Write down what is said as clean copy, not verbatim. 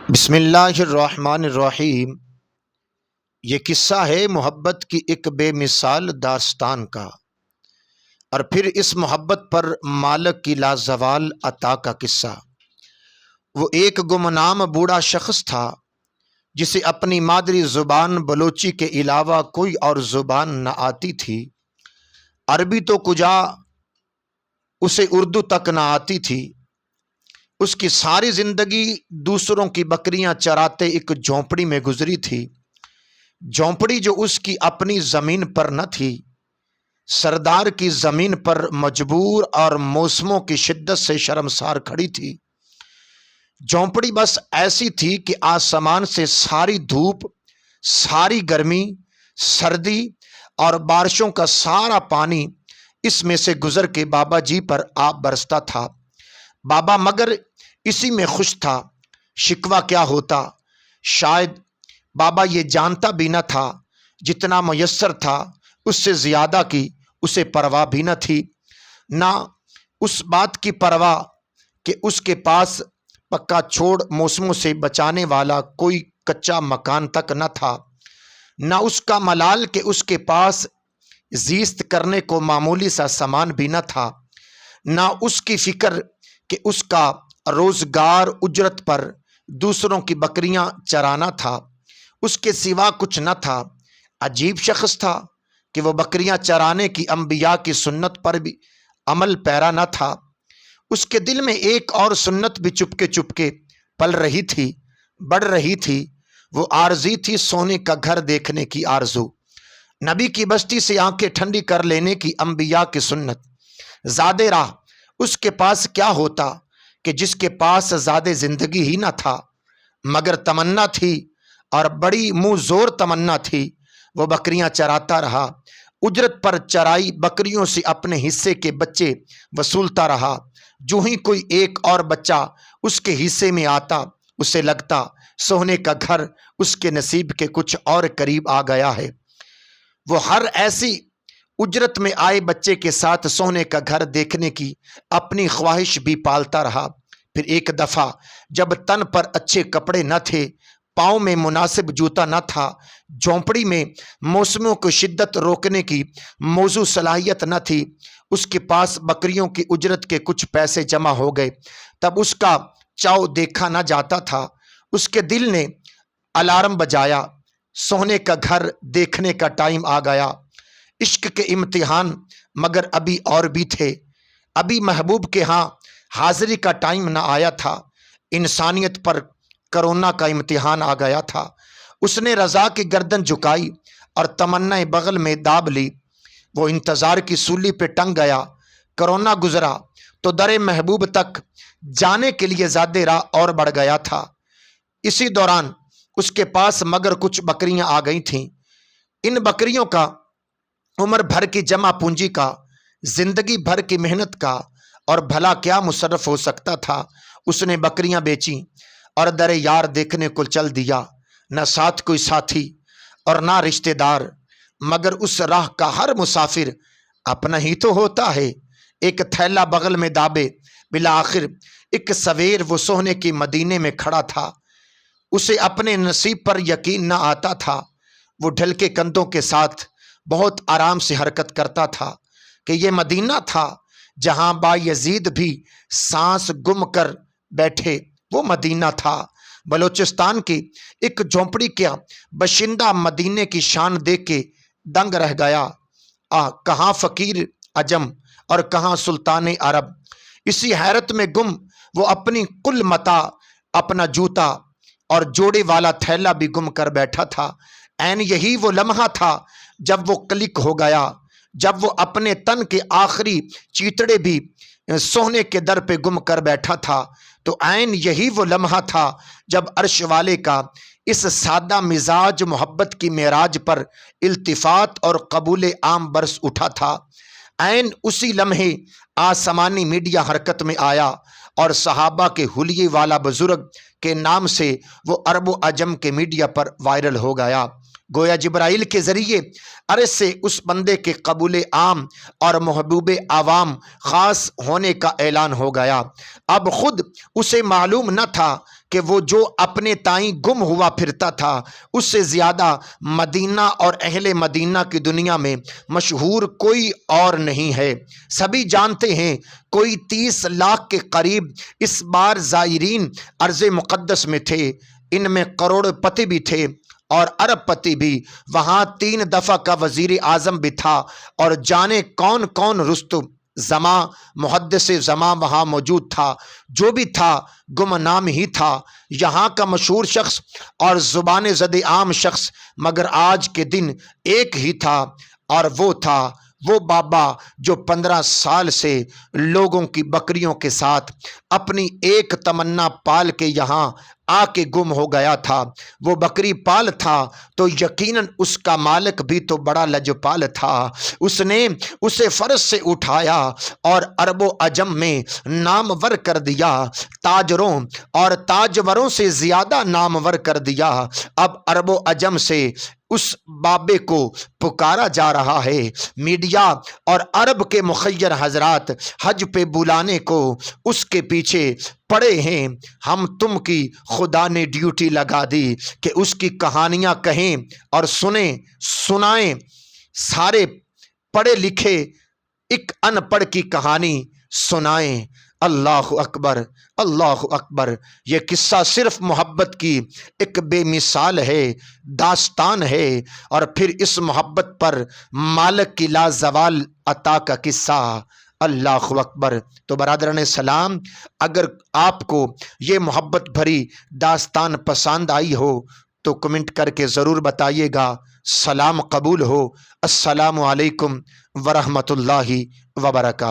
بسم اللہ الرحمن الرحیم۔ یہ قصہ ہے محبت کی ایک بے مثال داستان کا، اور پھر اس محبت پر مالک کی لازوال عطا کا قصہ۔ وہ ایک گمنام بوڑھا شخص تھا جسے اپنی مادری زبان بلوچی کے علاوہ کوئی اور زبان نہ آتی تھی۔ عربی تو کجا، اسے اردو تک نہ آتی تھی۔ اس کی ساری زندگی دوسروں کی بکریاں چراتے ایک جھونپڑی میں گزری تھی، جھونپڑی جو اس کی اپنی زمین پر نہ تھی، سردار کی زمین پر مجبور اور موسموں کی شدت سے شرمسار کھڑی تھی۔ جھونپڑی بس ایسی تھی کہ آسمان سے ساری دھوپ، ساری گرمی، سردی اور بارشوں کا سارا پانی اس میں سے گزر کے بابا جی پر آ برستا تھا۔ بابا مگر اسی میں خوش تھا۔ شکوہ کیا ہوتا؟ شاید بابا یہ جانتا بھی نہ تھا، جتنا میسر تھا اس سے زیادہ کی اسے پرواہ بھی نہ تھی۔ نہ اس بات کی پرواہ کہ اس کے پاس پکا چھوڑ موسموں سے بچانے والا کوئی کچا مکان تک نہ تھا، نہ اس کا ملال کہ اس کے پاس زیست کرنے کو معمولی سا سامان بھی نہ تھا، نہ اس کی فکر کہ اس کا روزگار اجرت پر دوسروں کی بکریاں چرانا تھا۔ اس کے سوا کچھ نہ تھا۔ عجیب شخص تھا کہ وہ بکریاں چرانے کی انبیاء کی سنت پر بھی عمل پیرا نہ تھا۔ اس کے دل میں ایک اور سنت بھی چپکے چپکے پل رہی تھی، بڑھ رہی تھی۔ وہ عارضی تھی سونے کا گھر دیکھنے کی آرزو، نبی کی بستی سے آنکھیں ٹھنڈی کر لینے کی انبیاء کی سنت۔ زادے راہ اس کے پاس کیا ہوتا کہ جس کے پاس زیادہ زندگی ہی نہ تھا، مگر تمنا تھی اور بڑی منہ زور تمنا تھی۔ وہ بکریاں چراتا رہا، اجرت پر چرائی بکریوں سے اپنے حصے کے بچے وصولتا رہا۔ جو ہی کوئی ایک اور بچہ اس کے حصے میں آتا، اسے لگتا سونے کا گھر اس کے نصیب کے کچھ اور قریب آ گیا ہے۔ وہ ہر ایسی اجرت میں آئے بچے کے ساتھ سونے کا گھر دیکھنے کی اپنی خواہش بھی پالتا رہا۔ پھر ایک دفعہ جب تن پر اچھے کپڑے نہ تھے، پاؤں میں مناسب جوتا نہ تھا، جھونپڑی میں موسموں کو شدت روکنے کی موزوں صلاحیت نہ تھی، اس کے پاس بکریوں کی اجرت کے کچھ پیسے جمع ہو گئے، تب اس کا چاؤ دیکھا نہ جاتا تھا۔ اس کے دل نے الارم بجایا، سونے کا گھر دیکھنے کا ٹائم آ گیا۔ عشق کے امتحان مگر ابھی اور بھی تھے، ابھی محبوب کے ہاں حاضری کا ٹائم نہ آیا تھا۔ انسانیت پر کرونا کا امتحان آ گیا تھا۔ اس نے رضا کی گردن جھکائی اور تمنا بغل میں داب لی۔ وہ انتظار کی سولی پہ ٹنگ گیا۔ کرونا گزرا تو در محبوب تک جانے کے لیے زیادہ راہ اور بڑھ گیا تھا۔ اسی دوران اس کے پاس مگر کچھ بکریاں آ گئی تھیں۔ ان بکریوں کا عمر بھر کی جمع پونجی کا، زندگی بھر کی محنت کا اور بھلا کیا مصرف ہو سکتا تھا۔ اس نے بکریاں بیچیں اور در یار دیکھنے کو چل دیا۔ نہ ساتھ کوئی ساتھی اور نہ رشتہ دار، مگر اس راہ کا ہر مسافر اپنا ہی تو ہوتا ہے۔ ایک تھیلا بغل میں دابے، بالآخر ایک سویر وہ سونے کی مدینے میں کھڑا تھا۔ اسے اپنے نصیب پر یقین نہ آتا تھا۔ وہ ڈھل کے کندھوں کے ساتھ بہت آرام سے حرکت کرتا تھا کہ یہ مدینہ تھا جہاں با یزید بھی سانس گم کر بیٹھے۔ وہ مدینہ تھا بلوچستان کی ایک جھونپڑی کا باشندہ مدینے کی شان دیکھ کے دنگ رہ گیا۔ کہاں فقیر عجم اور کہاں سلطان عرب۔ اسی حیرت میں گم وہ اپنی کل متاع، اپنا جوتا اور جوڑے والا تھیلا بھی گم کر بیٹھا تھا۔ عین یہی وہ لمحہ تھا جب وہ کلک ہو گیا، جب وہ اپنے تن کے آخری چیتڑے بھی سونے کے در پہ گم کر بیٹھا تھا۔ تو عین یہی وہ لمحہ تھا جب عرش والے کا اس سادہ مزاج محبت کی معراج پر التفات اور قبول عام برس اٹھا تھا۔ عین اسی لمحے آسمانی میڈیا حرکت میں آیا اور صحابہ کے حلیے والا بزرگ کے نام سے وہ عرب و عجم کے میڈیا پر وائرل ہو گیا۔ گویا جبرائیل کے ذریعے عرش سے اس بندے کے قبول عام اور محبوب عوام خاص ہونے کا اعلان ہو گیا۔ اب خود اسے معلوم نہ تھا کہ وہ جو اپنے تائیں گم ہوا پھرتا تھا اس سے زیادہ مدینہ اور اہل مدینہ کی دنیا میں مشہور کوئی اور نہیں ہے۔ سبھی جانتے ہیں کوئی 30 لاکھ کے قریب اس بار زائرین ارض مقدس میں تھے، ان میں کروڑ پتی بھی تھے اور ارب پتی بھی، وہاں 3 دفعہ کا وزیر اعظم بھی تھا، اور جانے کون کون رستم زماں محدث زماں وہاں موجود تھا۔ جو بھی تھا گمنام ہی تھا، یہاں کا مشہور شخص اور زبان زد عام شخص، مگر آج کے دن ایک ہی تھا، اور وہ تھا وہ بابا جو 15 سال سے لوگوں کی بکریوں کے ساتھ اپنی ایک تمنا پال کے یہاں آ کے گم ہو گیا تھا۔ وہ بکری پال تھا تو یقیناً اس کا مالک بھی تو بڑا لجپال تھا، اس نے اسے فرض سے اٹھایا اور عرب و عجم میں نامور کر دیا، تاجروں اور تاجوروں سے زیادہ نامور کر دیا۔ اب عرب و عجم سے اس بابے کو پکارا جا رہا ہے، میڈیا اور عرب کے مخیر حضرات حج پہ بلانے کو اس کے پیچھے پڑے ہیں۔ ہم تم کی خدا نے ڈیوٹی لگا دی کہ اس کی کہانیاں کہیں اور سنائیں، سارے پڑھے لکھے ایک ان پڑھ کی کہانی سنائیں۔ اللہ اکبر، اللہ اکبر۔ یہ قصہ صرف محبت کی ایک بے مثال ہے، داستان ہے، اور پھر اس محبت پر مالک کی لازوال عطا کا قصہ۔ اللہ اکبر۔ تو برادران سلام، اگر آپ کو یہ محبت بھری داستان پسند آئی ہو تو کمنٹ کر کے ضرور بتائیے گا۔ سلام قبول ہو۔ السلام علیکم ورحمۃ اللہ وبرکاتہ۔